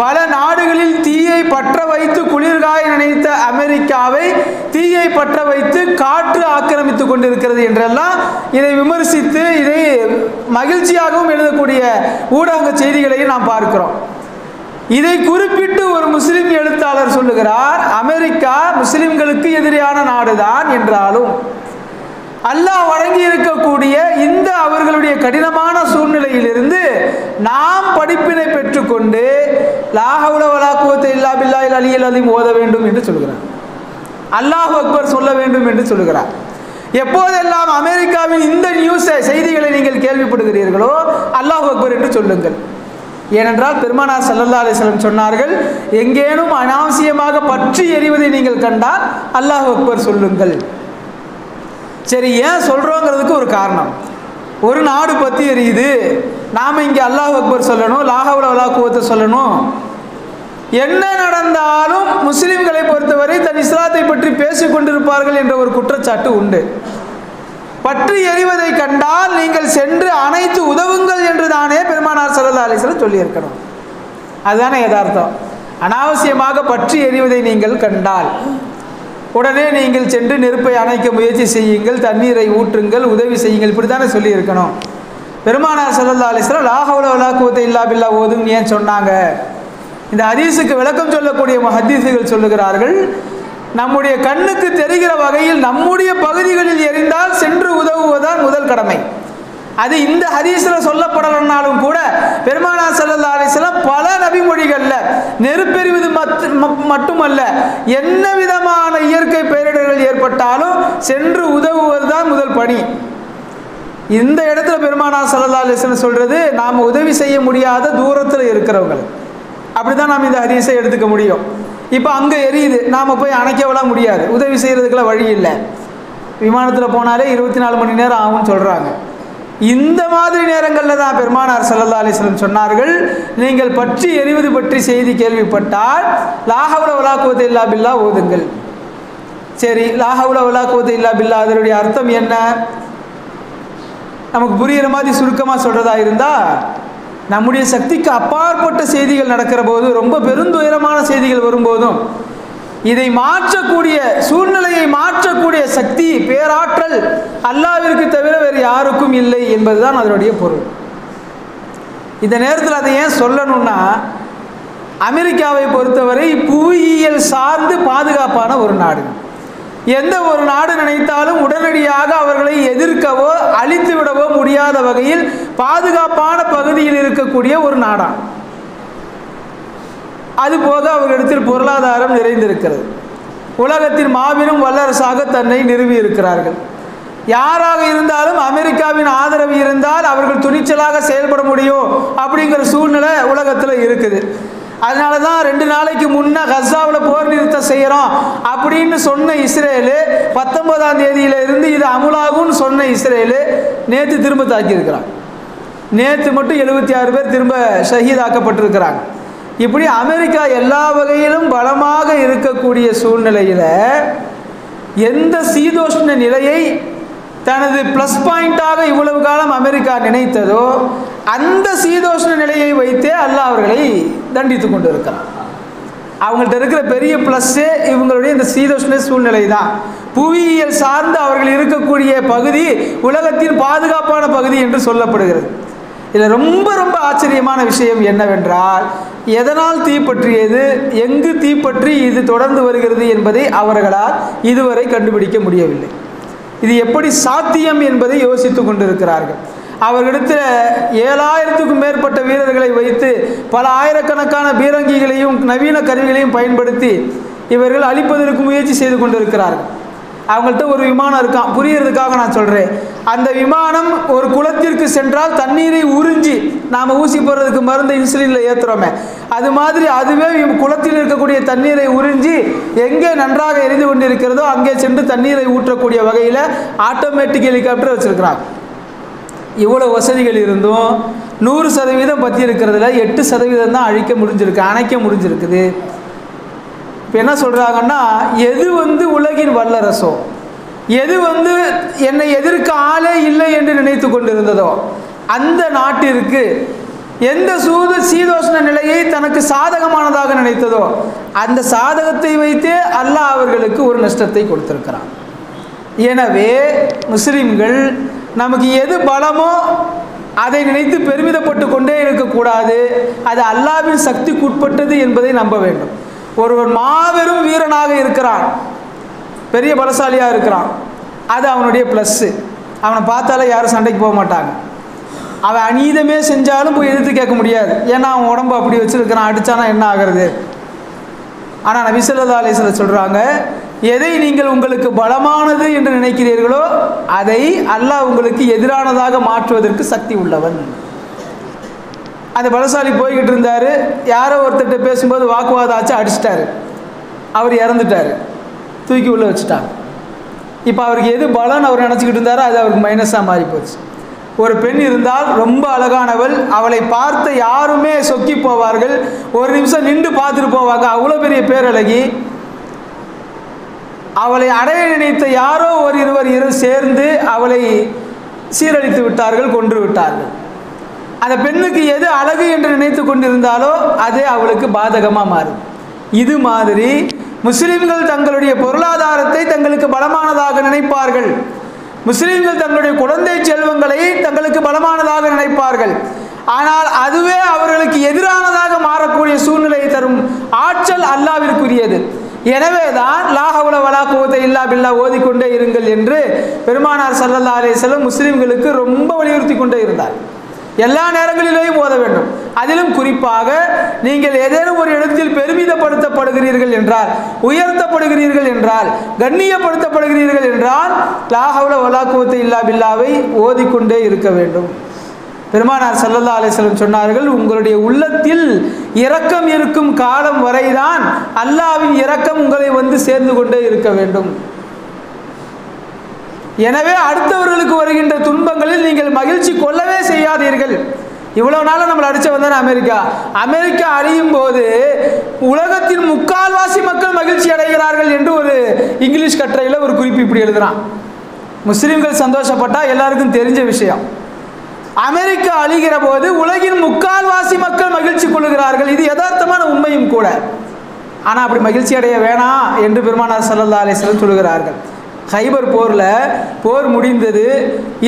பல நாடுகளில் தீயை பற்ற வைத்து குளிர்காய நினைத்த அமெரிக்காவை தீயை பற்ற வைத்து காற்று ஆக்கிரமித்து கொண்டிருக்கிறது என்றெல்லாம் இதை விமர்சித்து இதை மகிழ்ச்சியாகவும் எழுதக்கூடிய ஊடக செய்திகளையும் நாம் பார்க்கிறோம். இதை குறிப்பிட்டு ஒரு முஸ்லிம் எழுத்தாளர் சொல்லுகிறார், அமெரிக்கா முஸ்லிம்களுக்கு எதிரான நாடுதான் என்றாலும் அல்லாஹ் வழங்கி இருக்கக்கூடிய இந்த அவர்களுடைய கடினமான சூழ்நிலையிலிருந்து நாம் படிப்பினை பெற்றுக்கொண்டு லா ஹவ்ல வலா குவத இல்லா பில்லாஹில் அலியில் அலீம் ஓத வேண்டும் என்று சொல்கிறார். அல்லாஹு அக்பர் சொல்ல வேண்டும் என்று சொல்கிறார். எப்போதெல்லாம் அமெரிக்காவின் இந்த செய்திகளை நீங்கள் கேள்விப்படுகிறீர்களோ அல்லாஹு அக்பர் என்று சொல்லுங்கள். ஏனென்றால் பெருமானார் ஸல்லல்லாஹு அலைஹி வஸல்லம் சொன்னார்கள், எங்கேனும் அனாவசியமாக பற்றி எறிவதை நீங்கள் கண்டால் அல்லாஹு அக்பர் சொல்லுங்கள். சரி, ஏன் சொல்கிறோங்கிறதுக்கு ஒரு காரணம். ஒரு நாடு பற்றி எரியுது, நாம் இங்கே அல்லாஹ் அக்பர் சொல்லணும், லா ஹவ்ல வலா குவத்த சொல்லணும். என்ன நடந்தாலும் முஸ்லிம்களை பொறுத்தவரை தன் இஸ்லாத்தை பற்றி பேசிக் கொண்டிருப்பார்கள் என்ற ஒரு குற்றச்சாட்டு உண்டு. பற்றி எரிவதை கண்டால் நீங்கள் சென்று அணைத்து உதவுங்கள் என்று தானே பெருமானார் ஸல்லல்லாஹு அலைஹி வஸல்லம் சொல்லியிருக்கணும். அதுதானே யதார்த்தம். அனாவசியமாக பற்றி எரிவதை நீங்கள் கண்டால் உடனே நீங்கள் சென்று நெருப்பை அணைக்க முயற்சி செய்யுங்கள், தண்ணீரை ஊற்றுங்கள், உதவி செய்யுங்கள், இப்படி தானே சொல்லியிருக்கணும். பெருமானார் ஸல்லல்லாஹு அலைஹி வஸல்லம் லா ஹவ்ல வலா குவத்த இல்லா பில்லாஹ் ஓதுன்னு ஏன் சொன்னாங்க? இந்த ஹதீஸுக்கு விளக்கம் சொல்லக்கூடிய முஹத்திஸுகள் சொல்லுகிறார்கள், நம்முடைய கண்ணுக்கு தெரிகிற வகையில் நம்முடைய பகுதிகளில் எரிந்தால் சென்று உதவுவதுதான் முதல் கடமை. அது இந்த ஹதீஸில் சொல்லப்படலனாலும் கூட பெருமானார் ஸல்லல்லாஹு அலைஹி வஸல்லம் பல நபிமொழிகளில் நெருப்பெறிவது மட்டுமல்ல, என்ன விதமான இயற்கை பேரிடர்கள் ஏற்பட்டாலும் சென்று உதவுவது தான் முதல் பணி. இந்த இடத்துல பெருமானார் ஸல்லல்லாஹு அலைஹி வஸல்லம் சொல்றது நாம் உதவி செய்ய முடியாத தூரத்தில் இருக்கிறவங்க, அப்படிதான் நாம் இந்த ஹதீஸை எடுத்துக்க முடியும். இப்போ அங்கே எரியுது, நாம் போய் அணைக்கவெல்லாம் முடியாது, உதவி செய்கிறதுக்கெல்லாம் வழி இல்லை. விமானத்தில் போனாலே 24 மணி நேரம் ஆகும்னு சொல்கிறாங்க. இந்த மாதிரி நேரங்களில் தான் பெருமானார் ஸல்லல்லாஹு அலைஹி வஸல்லம் சொன்னார்கள், நீங்கள் பற்றி எரிவது பற்றி செய்தி கேள்விப்பட்டால் லா ஹவ்ல வலா குவத்த இல்லா பில்லாஹ் ஓதுங்கள். சரி, லா ஹவ்ல வலா குவத்த இல்லா பில்லாஹ் அதனுடைய அர்த்தம் என்ன? நமக்கு புரிகிற மாதிரி சுருக்கமாக சொல்கிறதா இருந்தால், நம்முடைய சக்திக்கு அப்பாற்பட்ட செய்திகள் நடக்கிற போது, ரொம்ப பெருந்துயரமான செய்திகள் வரும்போதும் இதை மாற்றக்கூடிய சூழ்நிலையை மாற்றக்கூடிய சக்தி பேராற்றல் அல்லாஹ்விற்கு தவிர வேறு யாருக்கும் இல்லை என்பதுதான் அதனுடைய பொருள். இந்த நேரத்தில் அதை ஏன் சொல்லணும்னா, அமெரிக்காவை பொறுத்தவரை புவியியல் சார்ந்து பாதுகாப்பான ஒரு நாடு. எந்த ஒரு நாடு நினைத்தாலும் உடனடியாக அவர்களை எதிர்க்கவோ அழித்து விடவோ முடியாத வகையில் பாதுகாப்பான பகுதியில் இருக்கக்கூடிய ஒரு நாடாம். அதுபோக அவர்களிடத்தில் பொருளாதாரம் நிறைந்திருக்கிறது. உலகத்தின் மாபெரும் வல்லரசாக தன்னை நிறுவி இருக்கிறார்கள். யாராக இருந்தாலும் அமெரிக்காவின் ஆதரவு இருந்தால் அவர்கள் துணிச்சலாக செயல்பட முடியும் அப்படிங்கிற சூழ்நிலை உலகத்தில் இருக்குது. அதனால தான் 2 நாளைக்கு முன்னே கஸாவில் போர் நிறுத்தம் செய்கிறோம் அப்படின்னு சொன்ன இஸ்ரேலு 19ஆம் தேதியிலிருந்து இது அமுலாகும்னு சொன்ன இஸ்ரேலு நேற்று திரும்ப தாக்கியிருக்கிறான். நேற்று மட்டும் 76 பேர் திரும்ப ஷஹீதாக்கப்பட்டிருக்கிறாங்க. இப்படி அமெரிக்கா எல்லா வகையிலும் பலமாக இருக்கக்கூடிய சூழ்நிலையில் எந்த சீதோஷ்ண நிலையை தனது ப்ளஸ் பாயிண்டாக இவ்வளவு காலம் அமெரிக்கா நினைத்ததோ அந்த சீதோஷ்ண நிலையை வைத்தே அல்லாஹ் அவர்களை தண்டித்து கொண்டு இருக்கிறான். அவங்கள்ட்ட இருக்கிற பெரிய ப்ளஸ்ஸே இவங்களுடைய இந்த சீதோஷ்ண சூழ்நிலை தான். புவியியல் சார்ந்து அவர்கள் இருக்கக்கூடிய பகுதி உலகத்தின் பாதுகாப்பான பகுதி என்று சொல்லப்படுகிறது. இதில் ரொம்ப ரொம்ப ஆச்சரியமான விஷயம் என்னவென்றால், எதனால் தீப்பற்றியது, எங்கு தீப்பற்றி இது தொடர்ந்து வருகிறது என்பதை அவர்களால் இதுவரை கண்டுபிடிக்க முடியவில்லை. இது எப்படி சாத்தியம் என்பதை யோசித்து கொண்டிருக்கிறார்கள். அவர்களிடத்தில் 7000க்கும் மேற்பட்ட வீரர்களை வைத்து பல ஆயிரக்கணக்கான பீரங்கிகளையும் நவீன கருவிகளையும் பயன்படுத்தி இவர்கள் அழிப்பதற்கு முயற்சி செய்து கொண்டிருக்கிறார்கள். அவங்கள்ட்ட ஒரு விமானம் இருக்கான், புரியறதுக்காக நான் சொல்கிறேன். அந்த விமானம் ஒரு குளத்திற்கு சென்றால் தண்ணீரை உறிஞ்சி, நாம் ஊசி போடுறதுக்கு மருந்து இன்சுலினில் ஏற்றுறோமே, அது மாதிரி அதுவே குளத்தில் இருக்கக்கூடிய தண்ணீரை உறிஞ்சி எங்கே நன்றாக எரிந்து கொண்டிருக்கிறதோ அங்கே சென்று தண்ணீரை ஊற்றக்கூடிய வகையில் ஆட்டோமேட்டிக் ஹெலிகாப்டர் வச்சுருக்கிறாங்க. இவ்வளோ வசதிகள் இருந்தும் 100% பற்றி இருக்கிறதுல 8% தான் அணைக்க முடிஞ்சிருக்குது. இப்போ என்ன சொல்கிறாங்கன்னா, எது உலகின் வல்லரசோ, எது என்னை எதிர்க்க ஆளே இல்லை என்று நினைத்து கொண்டிருந்ததோ அந்த நாட்டிற்கு எந்த சீதோஷ்ண நிலையை தனக்கு சாதகமானதாக நினைத்ததோ அந்த சாதகத்தை வைத்தே அல்லாஹ் அவர்களுக்கு ஒரு நஷ்டத்தை கொடுத்திருக்கிறான். எனவே முஸ்லிம்கள் நமக்கு எது பலமோ அதை நினைத்து பெருமிதப்பட்டு கொண்டே இருக்கக்கூடாது. அது அல்லாஹ்வின் சக்திக்கு உட்பட்டது என்பதை நம்ப வேண்டும். ஒருவன் மாபெரும் வீரனாக இருக்கிறான், பெரிய பலசாலியாக இருக்கிறான், அது அவனுடைய ப்ளஸ்ஸு. அவனை பார்த்தாலே யாரும் சண்டைக்கு போக மாட்டாங்க. அவன் அநீதமே செஞ்சாலும் போய் எதிர்த்து கேட்க முடியாது, ஏன்னா அவன் உடம்பு அப்படி வச்சுருக்கிறான், அடித்தானா என்ன ஆகிறது. ஆனால் நபி ஸல்லல்லாஹு அலைஹி வஸல்லம் சொல்கிறாங்க, எதை நீங்கள் உங்களுக்கு பலமானது என்று நினைக்கிறீர்களோ அதை அல்லாஹ் உங்களுக்கு எதிரானதாக மாற்றுவதற்கு சக்தி உள்ளவன். அந்த பலசாலி போய்கிட்டு இருந்தார், யாரோ ஒருத்தர்கிட்ட பேசும்போது வாக்குவாதம் ஆச்சு, அடிச்சிட்டாரு, அவர் இறந்துட்டார், தூக்கி உள்ளே வச்சுட்டாங்க. இப்போ அவருக்கு எது பலன்னு அவர் நினச்சிக்கிட்டு இருந்தாரோ அது அவருக்கு மைனஸாக மாறி போச்சு. ஒரு பெண் இருந்தால் ரொம்ப அழகானவள், அவளை பார்த்த யாருமே சொக்கி போவார்கள், ஒரு நிமிஷம் நின்று பார்த்துட்டு போவாங்க, அவ்வளோ பெரிய பேரழகி. அவளை அடைய நினைத்த யாரோ இருவர் சேர்ந்து அவளை சீரழித்து விட்டார்கள், கொன்று விட்டார்கள். அந்த பெண்ணுக்கு எது அழகு என்று நினைத்து கொண்டிருந்தாலோ அது அவளுக்கு பாதகமாக மாறும். இது மாதிரி முஸ்லிம்கள் தங்களுடைய பொருளாதாரத்தை தங்களுக்கு பலமானதாக நினைப்பார்கள். முஸ்லிம்கள் தங்களுடைய குழந்தை செல்வங்களை தங்களுக்கு பலமானதாக நினைப்பார்கள். ஆனால் அதுவே அவர்களுக்கு எதிரானதாக மாறக்கூடிய சூழ்நிலையை தரும் ஆற்றல் அல்லாஹ்விற்குரியது. எனவே தான் லா ஹவ்ல வலா குவத்த இல்லா பில்லா ஓதிக்கொண்டே இருங்கள் என்று பெருமானார் ஸல்லல்லாஹு அலைஹி வஸல்லம் முஸ்லிம்களுக்கு ரொம்ப வலியுறுத்தி கொண்டே இருந்தார். எல்லா நேரங்களிலேயும் ஓத வேண்டும். அதிலும் குறிப்பாக நீங்கள் ஏதேனும் ஒரு இடத்தில் பெருமிதப்படுத்தப்படுகிறீர்கள் என்றால், உயர்த்தப்படுகிறீர்கள் என்றால், கண்ணியப்படுத்தப்படுகிறீர்கள் என்றால் லா ஹவ்ல வலா குவத்த இல்லா பில்லாவை ஓதிக்கொண்டே இருக்க வேண்டும். பெருமானார் ஸல்லல்லாஹு அலைஹி வஸல்லம் சொன்னார்கள், உங்களுடைய உள்ளத்தில் இரக்கம் இருக்கும் காலம் வரைதான் அல்லாஹ்வின் இரக்கம் உங்களை வந்து சேர்ந்து கொண்டே இருக்க வேண்டும். எனவே அடுத்தவர்களுக்கு வருகின்ற துன்பங்களில் நீங்கள் மகிழ்ச்சி கொள்ளவே செய்யாதீர்கள். இவ்வளவு நாளும் நம்மளை அடிச்ச வந்தானே அமெரிக்கா அழியும் போது உலகத்தின் 3/4 மக்கள் மகிழ்ச்சி அடைகிறார்கள் என்று ஒரு இங்கிலீஷ் கட்டுரையில் ஒரு குறிப்பு இப்படி எழுதுறான். முஸ்லிம்கள் சந்தோஷப்பட்டா எல்லாருக்கும் தெரிஞ்ச விஷயம். அமெரிக்கா அழிகிற போது உலகின் 3/4 மக்கள் மகிழ்ச்சி கொள்ளுகிறார்கள். இது யதார்த்தமான உண்மையும் கூட. ஆனால் அப்படி மகிழ்ச்சி அடைய வேணாம் என்று பெருமானார் ஸல்லல்லாஹு அலைஹி வஸல்லம் சொல்கிறார்கள். ஹைபர் போரில் போர் முடிந்தது.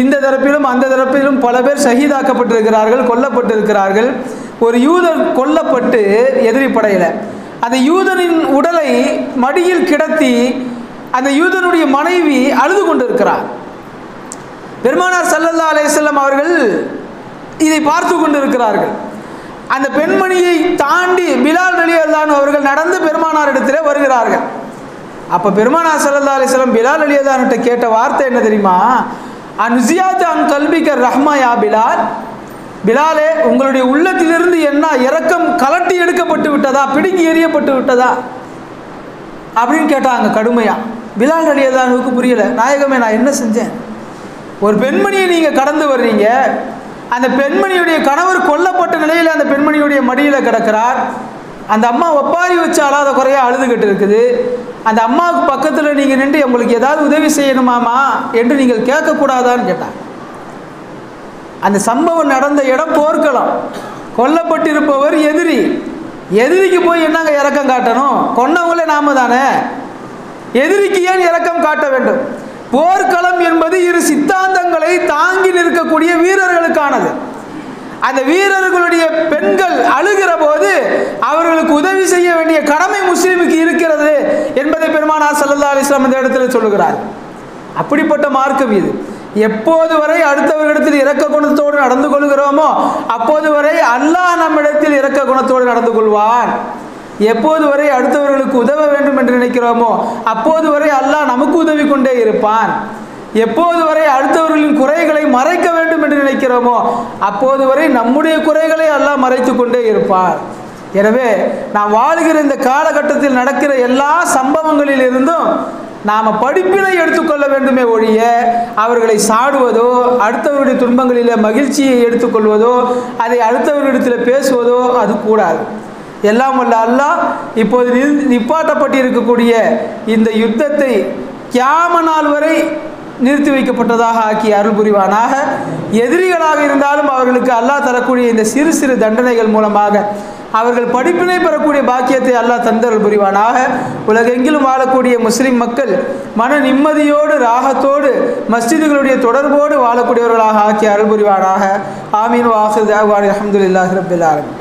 இந்த தரப்பிலும் அந்த தரப்பிலும் பல பேர் ஷஹீதாக்கப்பட்டிருக்கிறார்கள், கொல்லப்பட்டிருக்கிறார்கள். ஒரு யூதர் கொல்லப்பட்டு எதிரி படையில் அந்த யூதனின் உடலை மடியில் கிடத்தி அந்த யூதனுடைய மனைவி அழுது கொண்டிருக்கிறார். பெருமானார் ஸல்லல்லாஹு அலைஹி வஸல்லம் அவர்கள் இதை பார்த்து கொண்டிருக்கிறார்கள். அந்த பெண்மணியை தாண்டி பிலால் ரலியல்லாஹு அன்ஹு அவர்கள் நடந்து பெருமானார் இடத்திலே வருகிறார்கள். அப்போ பெருமானார் ஸல்லல்லாஹு அலைஹி வஸல்லம் பிலால் ரலியல்லாஹு அன்ஹு கேட்ட வார்த்தை என்ன தெரியுமா? அன்சியாத் அன் கல்பிக ரஹ்மா யா பிலால், பிலாலே உங்களுடைய உள்ளத்திலிருந்து என்ன இரக்கம் கலட்டி எடுக்கப்பட்டு விட்டதா, பிடுங்கி எறியப்பட்டு விட்டதா அப்படின்னு கேட்டாங்க கடுமையா. பிலால் ரலியல்லாஹு அன்ஹுவுக்கு புரியல. நாயகமே, நான் என்ன செஞ்சேன்? ஒரு பெண்மணியை நீங்கள் கடந்து வர்றீங்க, அந்த பெண்மணியுடைய கணவர் கொல்லப்பட்ட நிலையில் அந்த பெண்மணியுடைய மடியில் கிடக்கிறார். அந்த அம்மா ஒப்பாரி வச்சு அழாத குறையாக அழுதுகிட்டு இருக்குது. அந்த அம்மாவுக்கு பக்கத்தில் நீங்கள் நின்று உங்களுக்கு ஏதாவது உதவி செய்யணுமாமா என்று நீங்கள் கேட்கக்கூடாதான்னு கேட்டாங்க. அந்த சம்பவம் நடந்த இடம் போர்க்களம். கொல்லப்பட்டிருப்பவர் எதிரி. எதிரிக்கு போய் என்னங்க இரக்கம் காட்டணும்? கொன்னவங்களே நாம தானே. எதிரிக்கு ஏன் இரக்கம் காட்ட வேண்டும்? போர்க்களம் என்பது இரு சித்தாந்தங்களை தாங்கி நிற்கக்கூடிய வீரர்களுக்கானது. அந்த வீரர்களுடைய பெண்கள் அழுகிற போது அவர்களுக்கு உதவி செய்ய வேண்டிய கடமை முஸ்லிமுக்கு இருக்கிறது என்பதை பெருமானார் ஸல்லல்லாஹு அலைஹி வஸல்லம் இந்த இடத்தில் சொல்லுகிறார். அப்படிப்பட்ட மார்க்கம் இது. எப்போது வரை அடுத்தவர்களிடத்தில் இரக்க குணத்தோடு நடந்து கொள்கிறோமோ அப்போது வரை அல்லாஹ் நம்மிடத்தில் இரக்க குணத்தோடு நடந்து கொள்வான். எப்போது வரை அடுத்தவர்களுக்கு உதவ வேண்டும் என்று நினைக்கிறோமோ அப்போது வரை அல்லாஹ் நமக்கு உதவி கொண்டே இருப்பான். எப்போது வரை அடுத்தவர்களின் குறைகளை மறைக்க வேண்டும் என்று நினைக்கிறோமோ அப்போது வரை நம்முடைய குறைகளை அல்லாஹ் மறைத்து கொண்டே இருப்பார். எனவே நாம் வாழ்கிற இந்த காலகட்டத்தில் நடக்கிற எல்லா சம்பவங்களில் இருந்தும் நாம் படிப்பினை எடுத்துக்கொள்ள வேண்டுமே ஒழிய அவர்களை சாடுவதோ அடுத்தவருடைய துன்பங்களில் மகிழ்ச்சியை எடுத்துக்கொள்வதோ அதை அடுத்தவர்களிடத்தில் பேசுவதோ அது கூடாது. எல்லாம் வல்ல அல்லாஹ் இப்போது நிப்பாட்டப்பட்டிருக்கக்கூடிய இந்த யுத்தத்தை கியாம நாள் வரை நிறுத்தி வைக்கப்பட்டதாக ஆக்கி அருள் புரிவானாக. எதிரிகளாக இருந்தாலும் அவர்களுக்கு அல்லாஹ் தரக்கூடிய இந்த சிறு சிறு தண்டனைகள் மூலமாக அவர்கள் படிப்பினை பெறக்கூடிய பாக்கியத்தை அல்லாஹ் தந்தருள் புரிவானாக. உலகெங்கிலும் வாழக்கூடிய முஸ்லிம் மக்கள் மன நிம்மதியோடு ராகத்தோடு மஸ்ஜிதுகளுடைய தொடர்போடு வாழக்கூடியவர்களாக ஆக்கி அருள் புரிவானாக. ஆமீன். வாஹிர் தஅவானா அல்ஹம்துலில்லாஹி ரப்பில் ஆலமீன்.